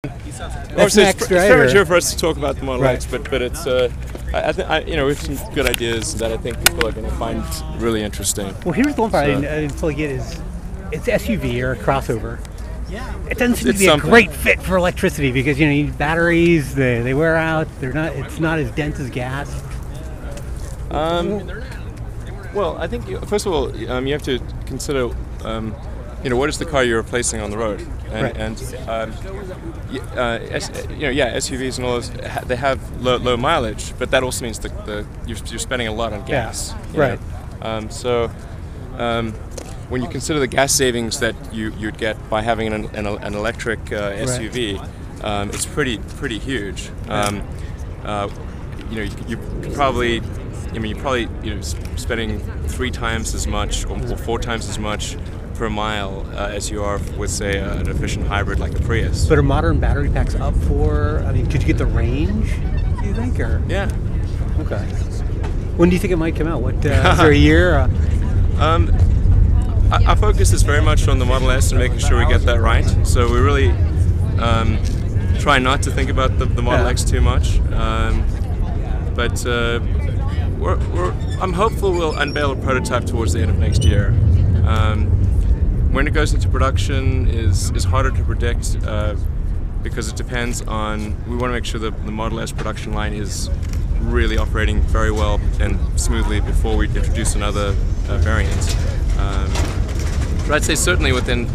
Obviously, it's premature for us to talk about the Model X, but it's we have some good ideas that I think people are going to find really interesting. Well, here's the one part I didn't fully get is it's SUV or a crossover. It doesn't seem to be a great fit for electricity because you need batteries. They wear out. It's not as dense as gas. Well, I think first of all you have to consider what is the car you're replacing on the road, SUVs and all those, they have low mileage, but that also means that you're spending a lot on gas. Right. When you consider the gas savings that you'd get by having an electric SUV, it's pretty huge. You're probably spending 3 times as much or 4 times as much per mile as you are with, say, an efficient hybrid like a Prius. But are modern battery packs up for? I mean, could you get the range? Do you think, or? Yeah. Okay. When do you think it might come out? What is there a year? Our focus is very much on the Model S and making sure we get that right. So we really try not to think about the Model X too much. But I'm hopeful we'll unveil a prototype towards the end of next year. When it goes into production is harder to predict because it depends on. We want to make sure that the Model S production line is really operating very well and smoothly before we introduce another variant. But I'd say certainly within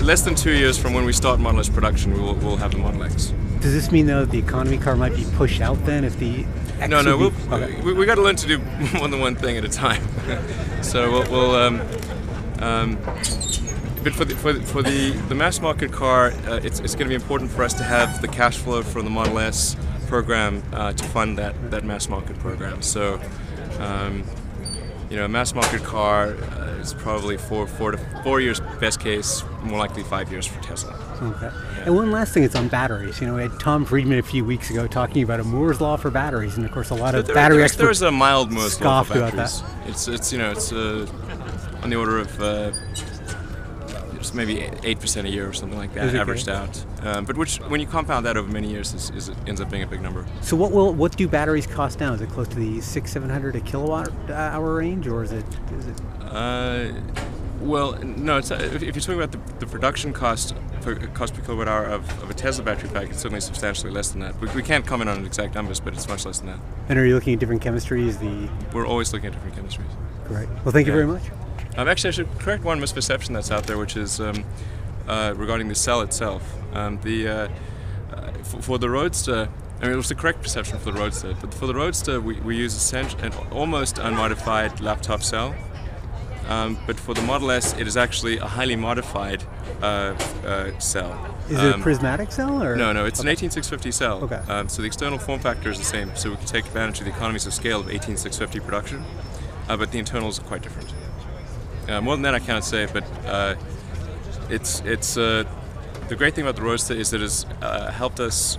less than 2 years from when we start Model S production, we'll have the Model X. Does this mean though the economy car might be pushed out then if the X we got to learn to do more than one thing at a time. So but for the mass market car, it's going to be important for us to have the cash flow from the Model S program to fund that mass market program. So a mass market car is probably 4 years best case, more likely 5 years for Tesla. Okay. Yeah. And one last thing is on batteries. We had Tom Friedman a few weeks ago talking about a Moore's law for batteries, and of course a lot of battery experts there's a mild Moore's law for batteries. That. It's on the order of it's maybe 8% a year or something like that, averaged out. But when you compound that over many years, it ends up being a big number. So what do batteries cost now? Is it close to the 600-700 a kilowatt hour range, or is it? Well, no. It's if you're talking about the production cost per kilowatt hour of a Tesla battery pack, it's certainly substantially less than that. We can't comment on exact numbers, but it's much less than that. And are you looking at different chemistries? We're always looking at different chemistries. Great. Well, thank you very much. Actually, I should correct one misperception that's out there, which is regarding the cell itself. For the Roadster, it was the correct perception for the Roadster, but for the Roadster we use an almost unmodified laptop cell. But for the Model S, it is actually a highly modified cell. Is it a prismatic cell? Or? No, it's an 18650 cell. Okay. So the external form factor is the same, so we can take advantage of the economies of scale of 18650 production, but the internals are quite different. More than that I cannot say, but it's the great thing about the Roadster is that it's helped us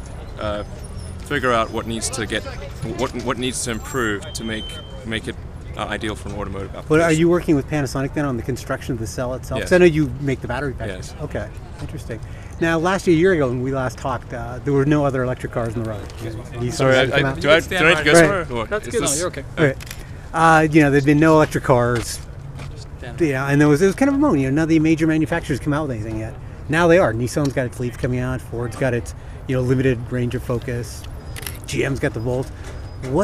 figure out what needs to improve to make it ideal for an automotive application. But are you working with Panasonic then on the construction of the cell itself? Yes. Because I know you make the battery packs. Yes. Okay, interesting. Now, a year ago when we last talked, there were no other electric cars on the road. Sorry, do I need to go somewhere? That's good. No, you're okay. Right. There'd been no electric cars. And there was kind of a moment. None of the major manufacturers come out with anything yet. Now they are. Nissan's got its Leaf coming out. Ford's got its limited range of focus. GM's got the Volt.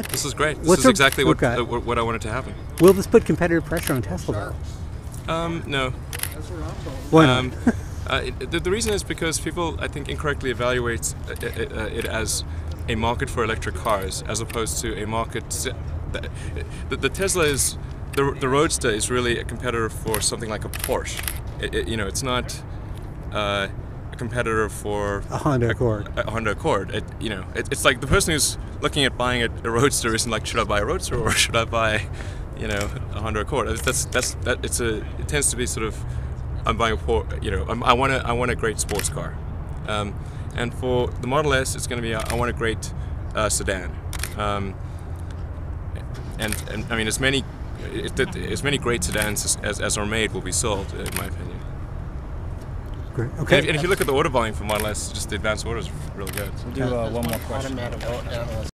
This is great. This is exactly what I wanted to happen. Will this put competitive pressure on Tesla though? No. Why not? The reason is because people, I think, incorrectly evaluate it as a market for electric cars as opposed to a market. The Tesla is. The Roadster is really a competitor for something like a Porsche. It's not a competitor for a Honda Accord. A Honda Accord. It's like the person who's looking at buying a Roadster isn't like, should I buy a Roadster or should I buy, a Honda Accord? It tends to be sort of, I'm buying I want a great sports car, and for the Model S, it's going to be I want a great sedan, and I mean as many great sedans as are made will be sold, in my opinion. Great. Okay. And if you look at the order volume for Model S, just the advanced orders are really good. We'll do one more question.